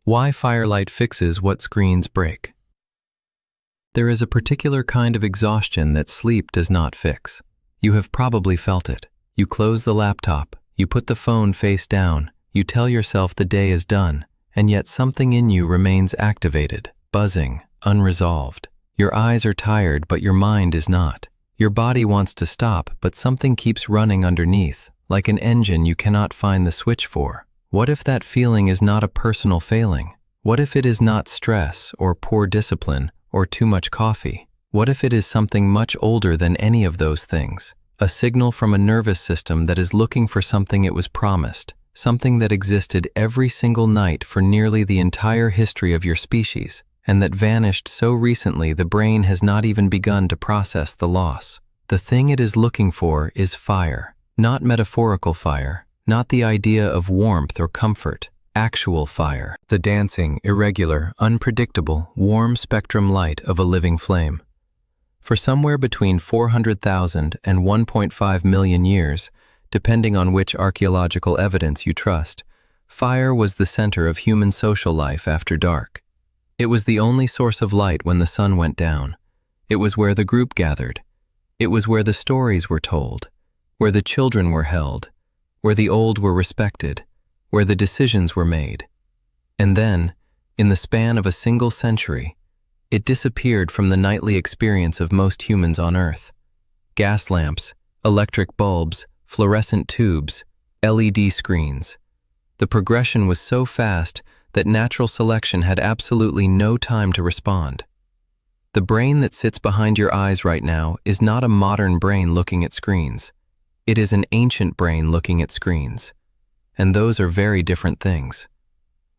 Why firelight fixes what screens break. There is a particular kind of exhaustion that sleep does not fix. You have probably felt it. You close the laptop, you put the phone face down, you tell yourself the day is done, and yet something in you remains activated, buzzing, unresolved. Your eyes are tired, but your mind is not. Your body wants to stop, but something keeps running underneath, like an engine you cannot find the switch for. What if that feeling is not a personal failing? What if it is not stress or poor discipline or too much coffee? What if it is something much older than any of those things? A signal from a nervous system that is looking for something it was promised, something that existed every single night for nearly the entire history of your species, and that vanished so recently the brain has not even begun to process the loss. The thing it is looking for is fire, not metaphorical fire, not the idea of warmth or comfort, actual fire, the dancing, irregular, unpredictable, warm spectrum light of a living flame. For somewhere between 400,000 and 1.5 million years, depending on which archaeological evidence you trust, fire was the center of human social life after dark. It was the only source of light when the sun went down. It was where the group gathered. It was where the stories were told, where the children were held, where the old were respected, where the decisions were made. And then, in the span of a single century, it disappeared from the nightly experience of most humans on Earth. Gas lamps, electric bulbs, fluorescent tubes, LED screens. The progression was so fast that natural selection had absolutely no time to respond. The brain that sits behind your eyes right now is not a modern brain looking at screens. It is an ancient brain looking at screens. And those are very different things.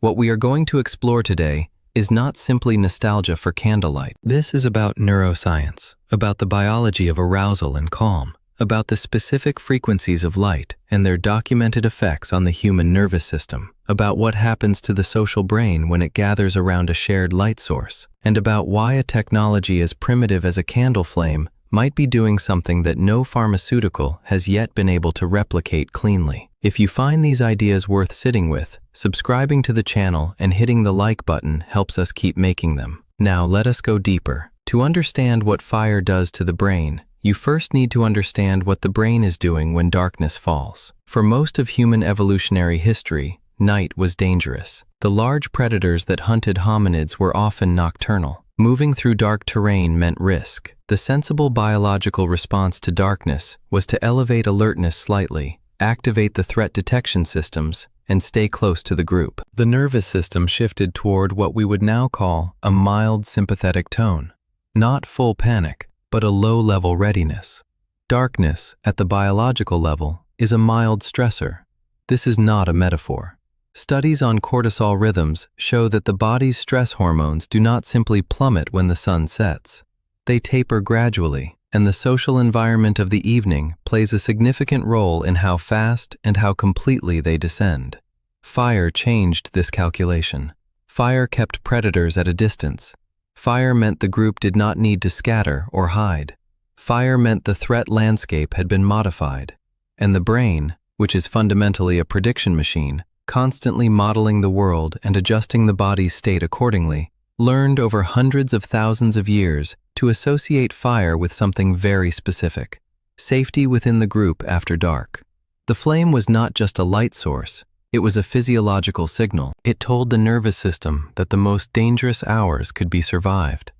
What we are going to explore today is not simply nostalgia for candlelight. This is about neuroscience, about the biology of arousal and calm, about the specific frequencies of light and their documented effects on the human nervous system, about what happens to the social brain when it gathers around a shared light source, and about why a technology as primitive as a candle flame might be doing something that no pharmaceutical has yet been able to replicate cleanly. If you find these ideas worth sitting with, subscribing to the channel and hitting the like button helps us keep making them. Now let us go deeper. To understand what fire does to the brain, you first need to understand what the brain is doing when darkness falls. For most of human evolutionary history, night was dangerous. The large predators that hunted hominids were often nocturnal. Moving through dark terrain meant risk. The sensible biological response to darkness was to elevate alertness slightly, activate the threat detection systems, and stay close to the group. The nervous system shifted toward what we would now call a mild sympathetic tone. Not full panic, but a low-level readiness. Darkness, at the biological level, is a mild stressor. This is not a metaphor. Studies on cortisol rhythms show that the body's stress hormones do not simply plummet when the sun sets. They taper gradually, and the social environment of the evening plays a significant role in how fast and how completely they descend. Fire changed this calculation. Fire kept predators at a distance. Fire meant the group did not need to scatter or hide. Fire meant the threat landscape had been modified. And the brain, which is fundamentally a prediction machine, constantly modeling the world and adjusting the body's state accordingly, learned over hundreds of thousands of years to associate fire with something very specific: safety within the group after dark. The flame was not just a light source, it was a physiological signal. It told the nervous system that the most dangerous hours could be survived,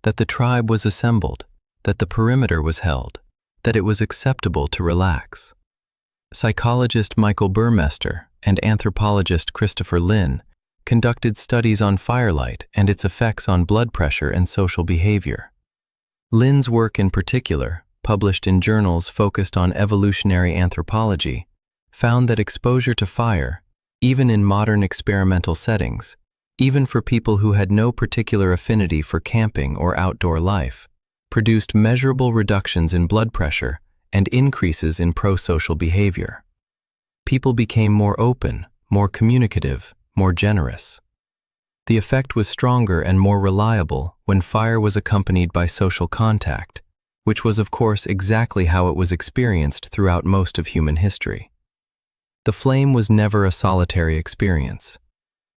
that the tribe was assembled, that the perimeter was held, that it was acceptable to relax. Psychologist Michael Burmester and anthropologist Christopher Lynn conducted studies on firelight and its effects on blood pressure and social behavior. Lynn's work in particular, published in journals focused on evolutionary anthropology, found that exposure to fire, even in modern experimental settings, even for people who had no particular affinity for camping or outdoor life, produced measurable reductions in blood pressure and increases in pro-social behavior. People became more open, more communicative, more generous. The effect was stronger and more reliable when fire was accompanied by social contact, which was of course exactly how it was experienced throughout most of human history. The flame was never a solitary experience.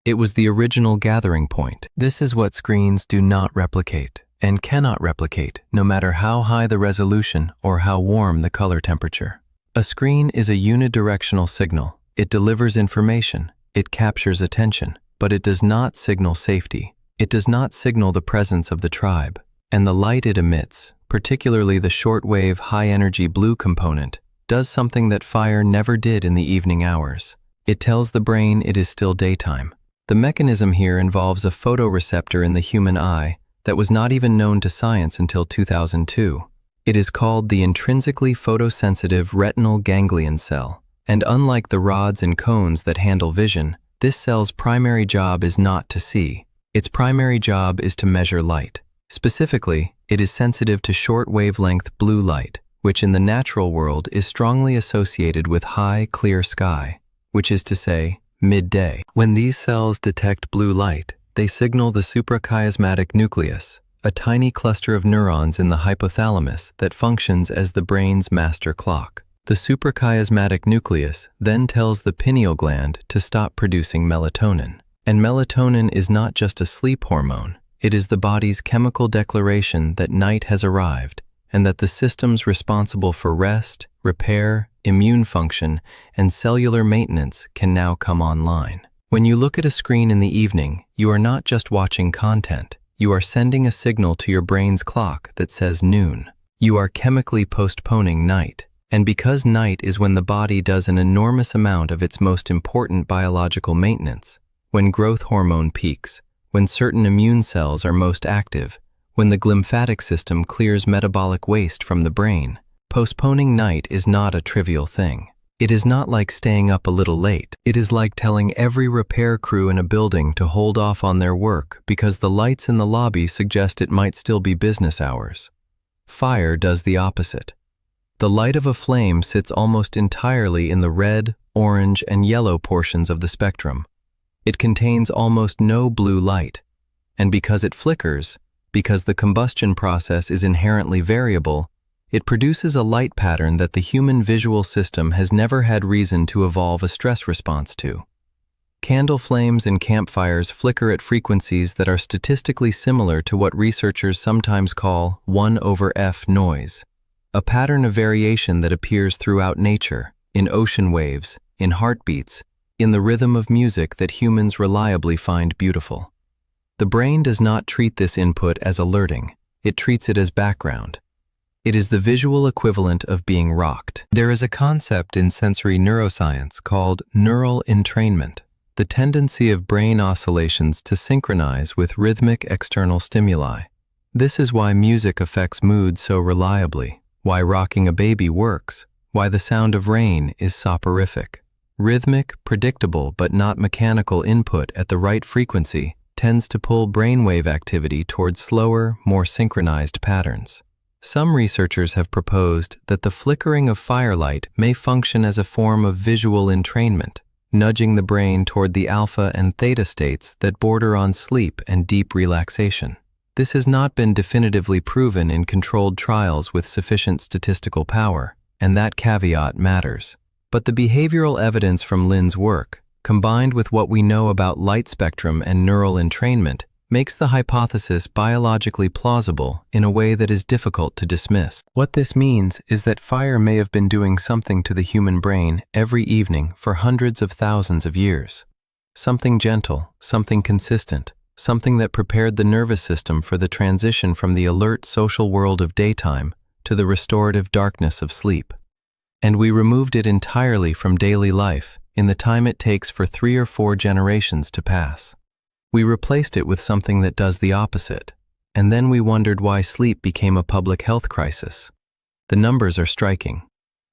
It was the original gathering point. This is what screens do not replicate and cannot replicate, no matter how high the resolution or how warm the color temperature. A screen is a unidirectional signal. It delivers information, it captures attention, but it does not signal safety. It does not signal the presence of the tribe. And the light it emits, particularly the shortwave high-energy blue component, does something that fire never did in the evening hours. It tells the brain it is still daytime. The mechanism here involves a photoreceptor in the human eye that was not even known to science until 2002. It is called the intrinsically photosensitive retinal ganglion cell, and unlike the rods and cones that handle vision, this cell's primary job is not to see. Its primary job is to measure light. Specifically, it is sensitive to short wavelength blue light, which in the natural world is strongly associated with high, clear sky, which is to say, midday. When these cells detect blue light, they signal the suprachiasmatic nucleus, a tiny cluster of neurons in the hypothalamus that functions as the brain's master clock. The suprachiasmatic nucleus then tells the pineal gland to stop producing melatonin. And melatonin is not just a sleep hormone. It is the body's chemical declaration that night has arrived and that the systems responsible for rest, repair, immune function, and cellular maintenance can now come online. When you look at a screen in the evening, you are not just watching content. You are sending a signal to your brain's clock that says noon. You are chemically postponing night. And because night is when the body does an enormous amount of its most important biological maintenance, when growth hormone peaks, when certain immune cells are most active, when the glymphatic system clears metabolic waste from the brain, postponing night is not a trivial thing. It is not like staying up a little late. It is like telling every repair crew in a building to hold off on their work because the lights in the lobby suggest it might still be business hours. Fire does the opposite. The light of a flame sits almost entirely in the red, orange, and yellow portions of the spectrum. It contains almost no blue light. And because it flickers, because the combustion process is inherently variable, it produces a light pattern that the human visual system has never had reason to evolve a stress response to. Candle flames and campfires flicker at frequencies that are statistically similar to what researchers sometimes call 1/f noise, a pattern of variation that appears throughout nature, in ocean waves, in heartbeats, in the rhythm of music that humans reliably find beautiful. The brain does not treat this input as alerting, it treats it as background. It is the visual equivalent of being rocked. There is a concept in sensory neuroscience called neural entrainment, the tendency of brain oscillations to synchronize with rhythmic external stimuli. This is why music affects mood so reliably, why rocking a baby works, why the sound of rain is soporific. Rhythmic, predictable, but not mechanical input at the right frequency tends to pull brainwave activity towards slower, more synchronized patterns. Some researchers have proposed that the flickering of firelight may function as a form of visual entrainment, nudging the brain toward the alpha and theta states that border on sleep and deep relaxation. This has not been definitively proven in controlled trials with sufficient statistical power, and that caveat matters. But the behavioral evidence from Lin's work, combined with what we know about light spectrum and neural entrainment, makes the hypothesis biologically plausible in a way that is difficult to dismiss. What this means is that fire may have been doing something to the human brain every evening for hundreds of thousands of years. Something gentle, something consistent, something that prepared the nervous system for the transition from the alert social world of daytime to the restorative darkness of sleep. And we removed it entirely from daily life in the time it takes for 3 or 4 generations to pass. We replaced it with something that does the opposite, and then we wondered why sleep became a public health crisis. The numbers are striking.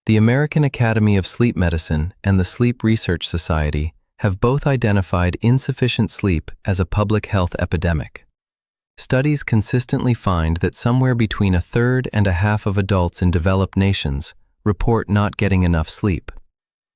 The American Academy of Sleep Medicine and the Sleep Research Society have both identified insufficient sleep as a public health epidemic. Studies consistently find that somewhere between 1/3 and 1/2 of adults in developed nations report not getting enough sleep.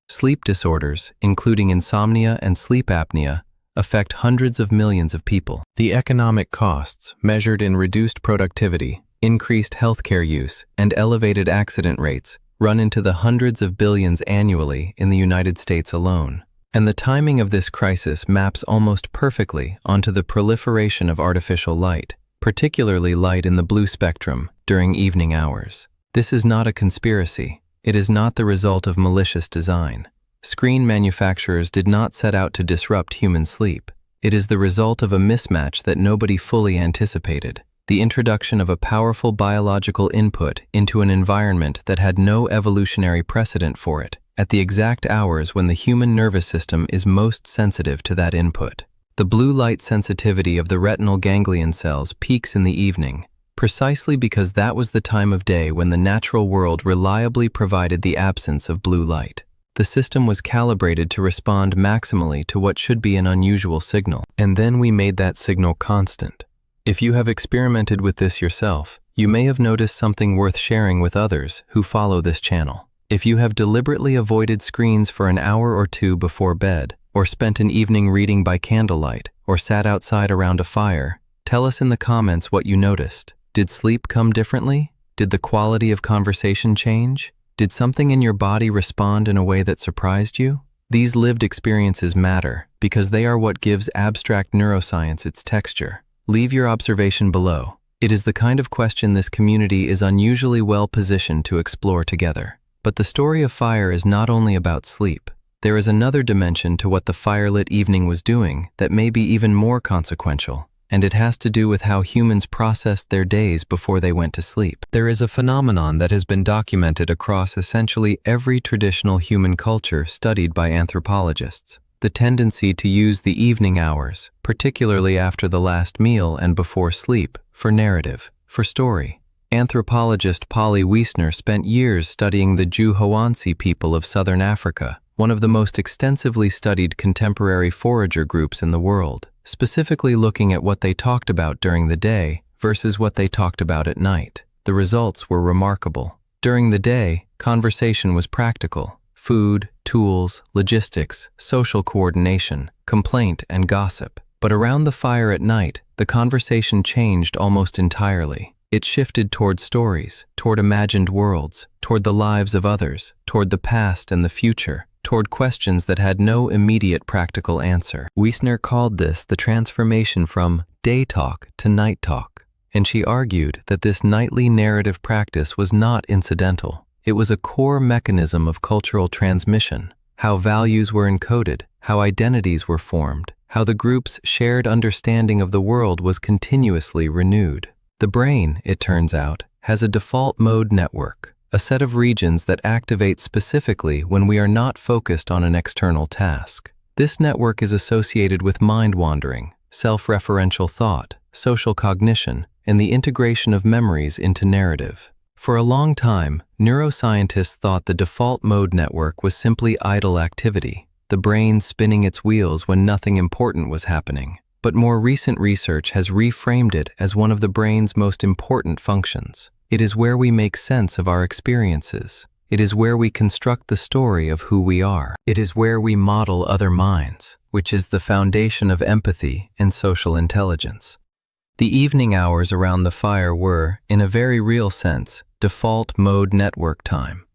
Sleep disorders, including insomnia and sleep apnea, affect hundreds of millions of people. The economic costs, measured in reduced productivity, increased healthcare use, and elevated accident rates, run into the hundreds of billions annually in the United States alone. And the timing of this crisis maps almost perfectly onto the proliferation of artificial light, particularly light in the blue spectrum during evening hours. This is not a conspiracy. It is not the result of malicious design. Screen manufacturers did not set out to disrupt human sleep. It is the result of a mismatch that nobody fully anticipated, the introduction of a powerful biological input into an environment that had no evolutionary precedent for it, at the exact hours when the human nervous system is most sensitive to that input. The blue light sensitivity of the retinal ganglion cells peaks in the evening, precisely because that was the time of day when the natural world reliably provided the absence of blue light. The system was calibrated to respond maximally to what should be an unusual signal, and then we made that signal constant. If you have experimented with this yourself, you may have noticed something worth sharing with others who follow this channel. If you have deliberately avoided screens for an hour or two before bed, or spent an evening reading by candlelight, or sat outside around a fire, tell us in the comments what you noticed. Did sleep come differently? Did the quality of conversation change? Did something in your body respond in a way that surprised you? These lived experiences matter because they are what gives abstract neuroscience its texture. Leave your observation below. It is the kind of question this community is unusually well positioned to explore together. But the story of fire is not only about sleep. There is another dimension to what the firelit evening was doing that may be even more consequential, and it has to do with how humans processed their days before they went to sleep. There is a phenomenon that has been documented across essentially every traditional human culture studied by anthropologists: the tendency to use the evening hours, particularly after the last meal and before sleep, for narrative, for story. Anthropologist Polly Wiesner spent years studying the Juhoansi people of southern Africa, one of the most extensively studied contemporary forager groups in the world, specifically looking at what they talked about during the day versus what they talked about at night. The results were remarkable. During the day, conversation was practical: food, tools, logistics, social coordination, complaint, and gossip. But around the fire at night, the conversation changed almost entirely. It shifted toward stories, toward imagined worlds, toward the lives of others, toward the past and the future, toward questions that had no immediate practical answer. Wiesner called this the transformation from day talk to night talk, and she argued that this nightly narrative practice was not incidental. It was a core mechanism of cultural transmission: how values were encoded, how identities were formed, how the group's shared understanding of the world was continuously renewed. The brain, it turns out, has a default mode network, a set of regions that activate specifically when we are not focused on an external task. This network is associated with mind wandering, self-referential thought, social cognition, and the integration of memories into narrative. For a long time, neuroscientists thought the default mode network was simply idle activity, the brain spinning its wheels when nothing important was happening. But more recent research has reframed it as one of the brain's most important functions. It is where we make sense of our experiences. It is where we construct the story of who we are. It is where we model other minds, which is the foundation of empathy and social intelligence. The evening hours around the fire were, in a very real sense, default mode network time.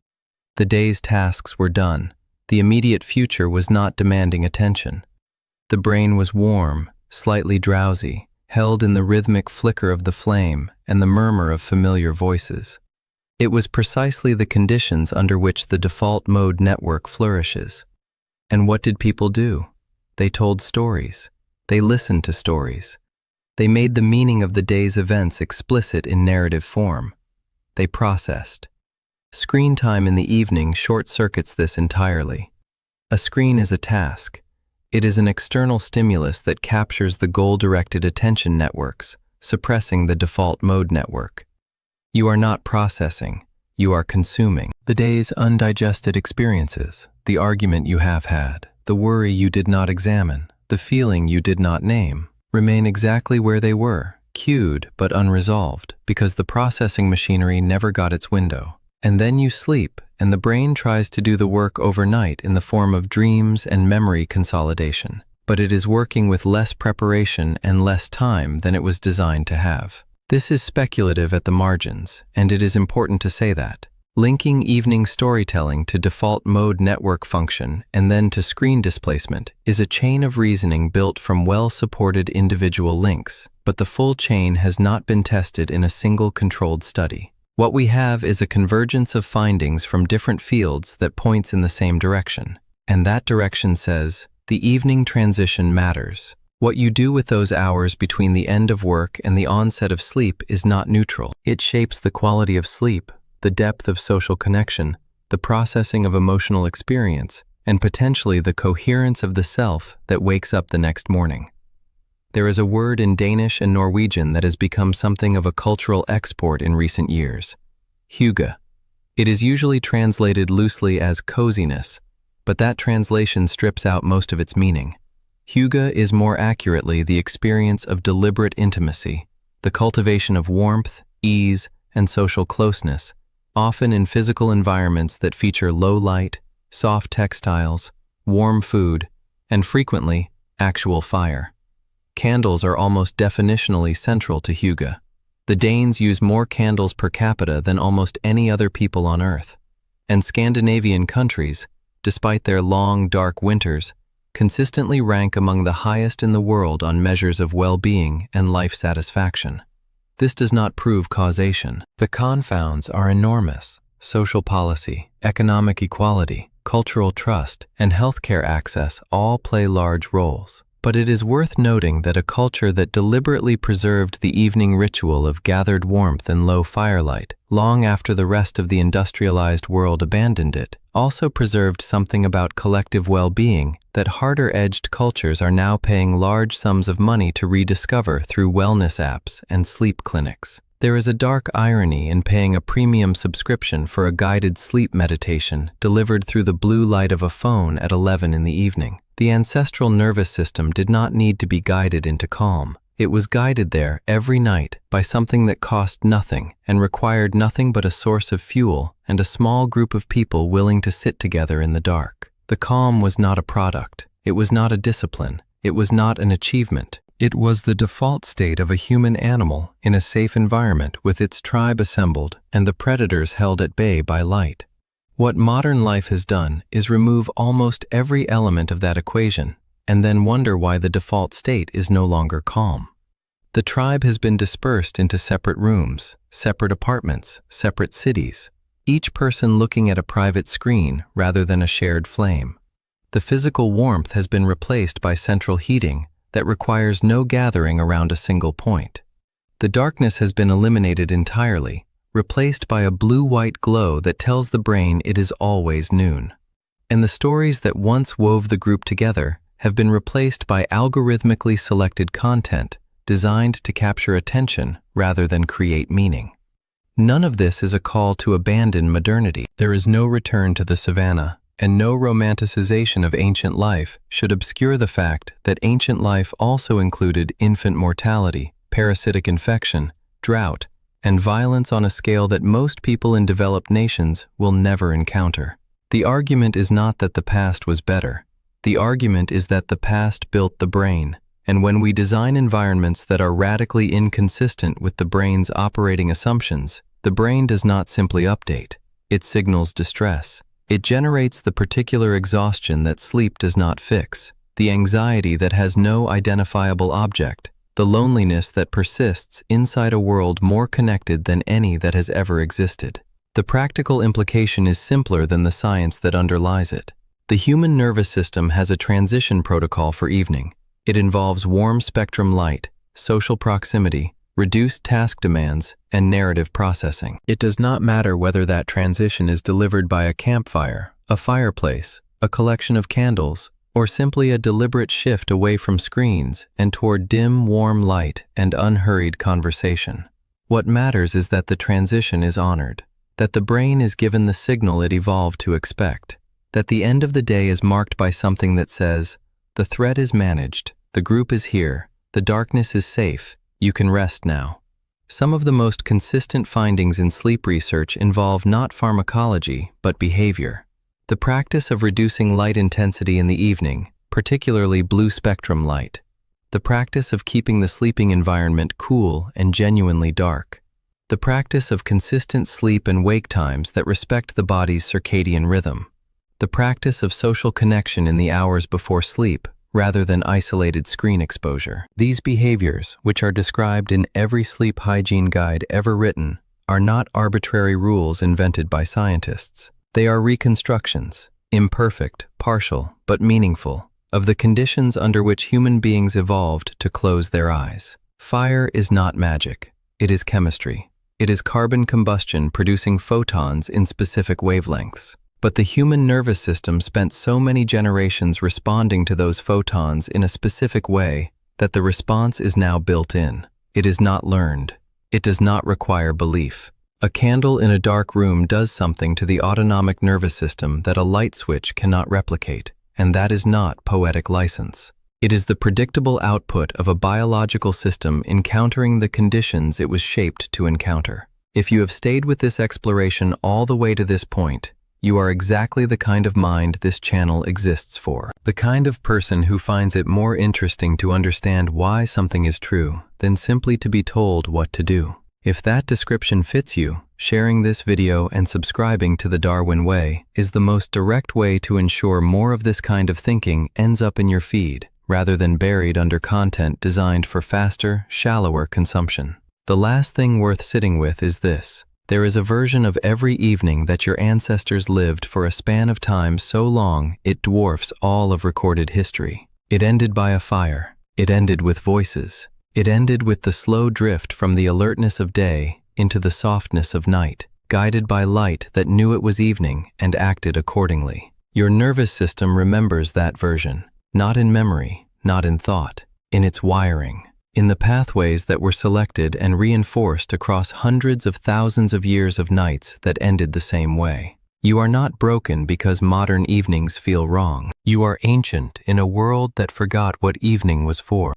The day's tasks were done. The immediate future was not demanding attention. The brain was warm, slightly drowsy, held in the rhythmic flicker of the flame and the murmur of familiar voices. It was precisely the conditions under which the default mode network flourishes. And what did people do? They told stories. They listened to stories. They made the meaning of the day's events explicit in narrative form. They processed. Screen time in the evening short-circuits this entirely. A screen is a task. It is an external stimulus that captures the goal-directed attention networks, suppressing the default mode network. You are not processing, you are consuming. The day's undigested experiences, the argument you have had, the worry you did not examine, the feeling you did not name, remain exactly where they were, queued but unresolved, because the processing machinery never got its window. And then you sleep, and the brain tries to do the work overnight in the form of dreams and memory consolidation. But it is working with less preparation and less time than it was designed to have. This is speculative at the margins, and it is important to say that. Linking evening storytelling to default mode network function and then to screen displacement is a chain of reasoning built from well-supported individual links, but the full chain has not been tested in a single controlled study. What we have is a convergence of findings from different fields that points in the same direction. And that direction says, the evening transition matters. What you do with those hours between the end of work and the onset of sleep is not neutral. It shapes the quality of sleep, the depth of social connection, the processing of emotional experience, and potentially the coherence of the self that wakes up the next morning. There is a word in Danish and Norwegian that has become something of a cultural export in recent years: hygge. It is usually translated loosely as coziness, but that translation strips out most of its meaning. Hygge is more accurately the experience of deliberate intimacy, the cultivation of warmth, ease, and social closeness, often in physical environments that feature low light, soft textiles, warm food, and frequently, actual fire. Candles are almost definitionally central to hygge. The Danes use more candles per capita than almost any other people on Earth. And Scandinavian countries, despite their long, dark winters, consistently rank among the highest in the world on measures of well-being and life satisfaction. This does not prove causation. The confounds are enormous. Social policy, economic equality, cultural trust, and healthcare access all play large roles. But it is worth noting that a culture that deliberately preserved the evening ritual of gathered warmth and low firelight, long after the rest of the industrialized world abandoned it, also preserved something about collective well-being that harder-edged cultures are now paying large sums of money to rediscover through wellness apps and sleep clinics. There is a dark irony in paying a premium subscription for a guided sleep meditation delivered through the blue light of a phone at 11 in the evening. The ancestral nervous system did not need to be guided into calm. It was guided there every night by something that cost nothing and required nothing but a source of fuel and a small group of people willing to sit together in the dark. The calm was not a product. It was not a discipline. It was not an achievement. It was the default state of a human animal in a safe environment with its tribe assembled and the predators held at bay by light. What modern life has done is remove almost every element of that equation and then wonder why the default state is no longer calm. The tribe has been dispersed into separate rooms, separate apartments, separate cities, each person looking at a private screen rather than a shared flame. The physical warmth has been replaced by central heating that requires no gathering around a single point. The darkness has been eliminated entirely, replaced by a blue-white glow that tells the brain it is always noon. And the stories that once wove the group together have been replaced by algorithmically selected content designed to capture attention rather than create meaning. None of this is a call to abandon modernity. There is no return to the savannah, and no romanticization of ancient life should obscure the fact that ancient life also included infant mortality, parasitic infection, drought, and violence on a scale that most people in developed nations will never encounter. The argument is not that the past was better. The argument is that the past built the brain, and when we design environments that are radically inconsistent with the brain's operating assumptions, the brain does not simply update. It signals distress. It generates the particular exhaustion that sleep does not fix, the anxiety that has no identifiable object, the loneliness that persists inside a world more connected than any that has ever existed. The practical implication is simpler than the science that underlies it. The human nervous system has a transition protocol for evening. It involves warm spectrum light, social proximity, reduced task demands, and narrative processing. It does not matter whether that transition is delivered by a campfire, a fireplace, a collection of candles, or simply a deliberate shift away from screens and toward dim, warm light and unhurried conversation. What matters is that the transition is honored, that the brain is given the signal it evolved to expect, that the end of the day is marked by something that says, the threat is managed, the group is here, the darkness is safe, you can rest now. Some of the most consistent findings in sleep research involve not pharmacology, but behavior. The practice of reducing light intensity in the evening, particularly blue spectrum light. The practice of keeping the sleeping environment cool and genuinely dark. the practice of consistent sleep and wake times that respect the body's circadian rhythm, the practice of social connection in the hours before sleep rather than isolated screen exposure. These behaviors, which are described in every sleep hygiene guide ever written, are not arbitrary rules invented by scientists. They are reconstructions, imperfect, partial, but meaningful, of the conditions under which human beings evolved to close their eyes. Fire is not magic. It is chemistry. It is carbon combustion producing photons in specific wavelengths. But the human nervous system spent so many generations responding to those photons in a specific way that the response is now built in. It is not learned. It does not require belief. A candle in a dark room does something to the autonomic nervous system that a light switch cannot replicate, and that is not poetic license. It is the predictable output of a biological system encountering the conditions it was shaped to encounter. If you have stayed with this exploration all the way to this point, you are exactly the kind of mind this channel exists for. The kind of person who finds it more interesting to understand why something is true than simply to be told what to do. If that description fits you, sharing this video and subscribing to the Darwin Way is the most direct way to ensure more of this kind of thinking ends up in your feed, rather than buried under content designed for faster, shallower consumption. The last thing worth sitting with is this. There is a version of every evening that your ancestors lived for a span of time so long it dwarfs all of recorded history. It ended by a fire. It ended with voices. It ended with the slow drift from the alertness of day into the softness of night, guided by light that knew it was evening and acted accordingly. Your nervous system remembers that version, not in memory, not in thought, in its wiring, in the pathways that were selected and reinforced across hundreds of thousands of years of nights that ended the same way. You are not broken because modern evenings feel wrong. You are ancient in a world that forgot what evening was for.